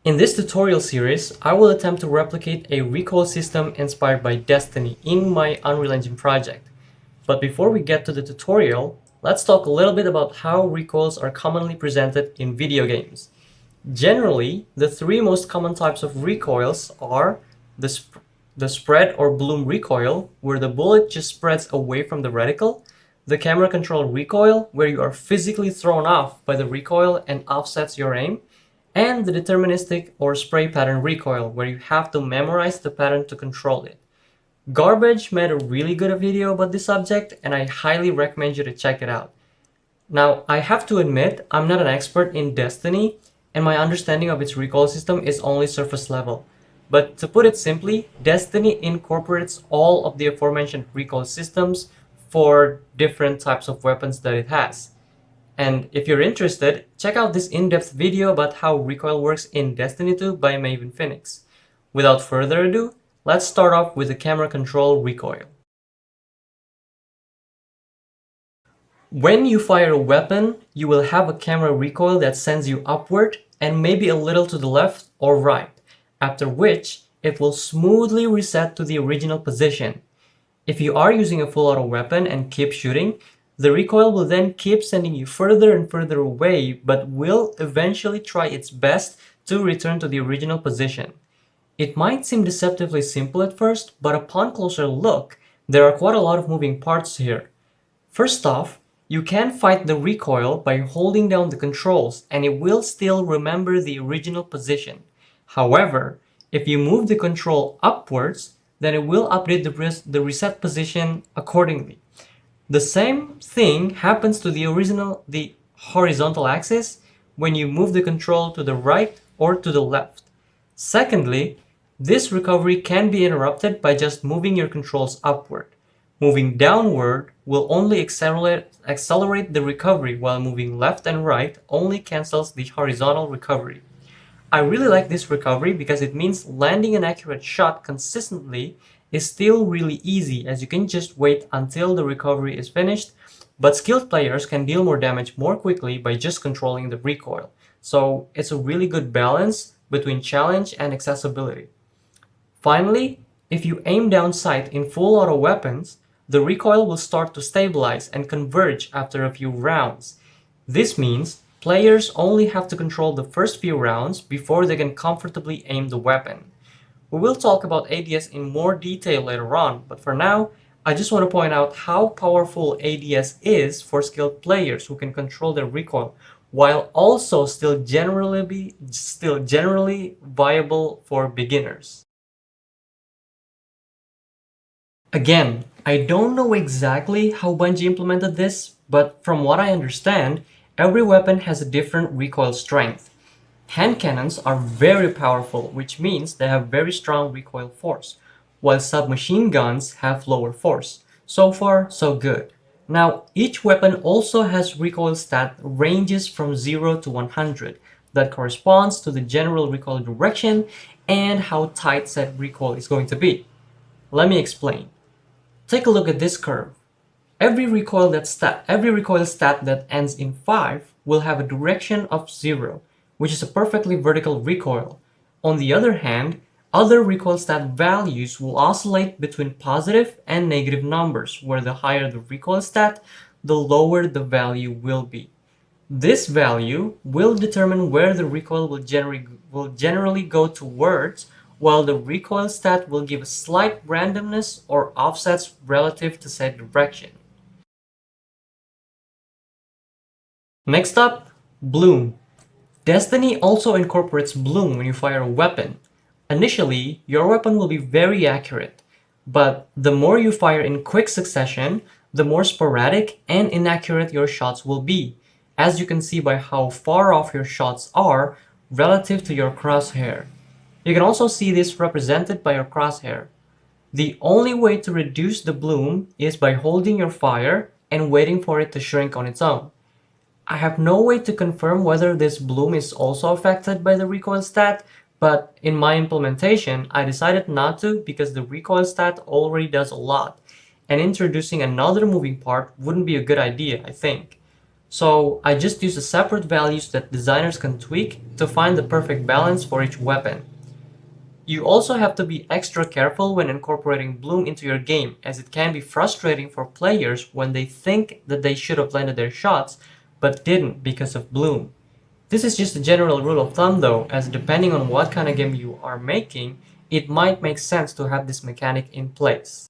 In this tutorial series, I will attempt to replicate a recoil system inspired by Destiny in my Unreal Engine project. But before we get to the tutorial, let's talk a little bit about how recoils are commonly presented in video games. Generally, the three most common types of recoils are the spread or bloom recoil, where the bullet just spreads away from the reticle, the camera controlled recoil, where you are physically thrown off by the recoil and offsets your aim, and the deterministic or spray pattern recoil, where you have to memorize the pattern to control it. Garbage made a really good video about this subject, and I highly recommend you to check it out. Now, I have to admit, I'm not an expert in Destiny, and my understanding of its recoil system is only surface level. But to put it simply, Destiny incorporates all of the aforementioned recoil systems for different types of weapons that it has. And if you're interested, check out this in-depth video about how recoil works in Destiny 2 by Maven Phoenix. Without further ado, let's start off with the camera control recoil. When you fire a weapon, you will have a camera recoil that sends you upward and maybe a little to the left or right, after which it will smoothly reset to the original position. If you are using a full auto weapon and keep shooting, the recoil will then keep sending you further and further away, but will eventually try its best to return to the original position. It might seem deceptively simple at first, but upon closer look, there are quite a lot of moving parts here. First off, you can fight the recoil by holding down the controls and it will still remember the original position. However, if you move the control upwards, then it will update the reset position accordingly. The same thing happens to the horizontal axis when you move the control to the right or to the left. Secondly, this recovery can be interrupted by just moving your controls upward. Moving downward will only accelerate the recovery, while moving left and right only cancels the horizontal recovery. I really like this recovery because it means landing an accurate shot consistently is still really easy, as you can just wait until the recovery is finished, but skilled players can deal more damage more quickly by just controlling the recoil. So it's a really good balance between challenge and accessibility. Finally, if you aim down sight in full auto weapons, the recoil will start to stabilize and converge after a few rounds. This means players only have to control the first few rounds before they can comfortably aim the weapon. We will talk about ADS in more detail later on, but for now, I just want to point out how powerful ADS is for skilled players who can control their recoil, while also still generally viable for beginners. Again, I don't know exactly how Bungie implemented this, but from what I understand, every weapon has a different recoil strength. Hand cannons are very powerful, which means they have very strong recoil force, while submachine guns have lower force. So far, so good. Now, each weapon also has recoil stat ranges from 0 to 100 that corresponds to the general recoil direction and how tight said recoil is going to be. Let me explain. Take a look at this curve. Every recoil stat that ends in 5 will have a direction of 0, which is a perfectly vertical recoil. On the other hand, other recoil stat values will oscillate between positive and negative numbers, where the higher the recoil stat, the lower the value will be. This value will determine where the recoil will generally go towards, while the recoil stat will give a slight randomness or offsets relative to said direction. Next up, bloom. Destiny also incorporates bloom when you fire a weapon. Initially, your weapon will be very accurate, but the more you fire in quick succession, the more sporadic and inaccurate your shots will be, as you can see by how far off your shots are relative to your crosshair. You can also see this represented by your crosshair. The only way to reduce the bloom is by holding your fire and waiting for it to shrink on its own. I have no way to confirm whether this bloom is also affected by the recoil stat, but in my implementation, I decided not to because the recoil stat already does a lot, and introducing another moving part wouldn't be a good idea, I think. So I just use the separate values that designers can tweak to find the perfect balance for each weapon. You also have to be extra careful when incorporating bloom into your game, as it can be frustrating for players when they think that they should have landed their shots but didn't because of bloom. This is just a general rule of thumb though, as depending on what kind of game you are making, it might make sense to have this mechanic in place.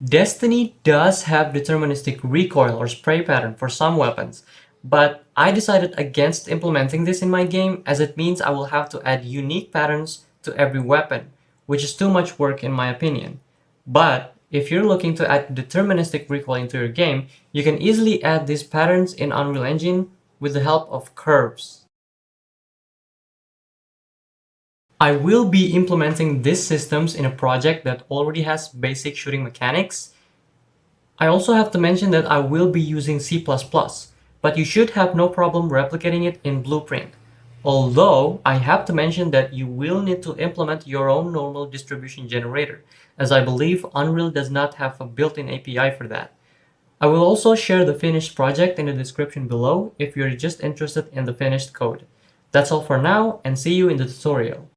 Destiny does have deterministic recoil or spray pattern for some weapons, but I decided against implementing this in my game as it means I will have to add unique patterns to every weapon, which is too much work in my opinion. But if you're looking to add deterministic recoil into your game, you can easily add these patterns in Unreal Engine with the help of curves. I will be implementing these systems in a project that already has basic shooting mechanics. I also have to mention that I will be using C++, but you should have no problem replicating it in Blueprint. Although, I have to mention that you will need to implement your own normal distribution generator, as I believe Unreal does not have a built-in API for that. I will also share the finished project in the description below if you're just interested in the finished code. That's all for now, and see you in the tutorial.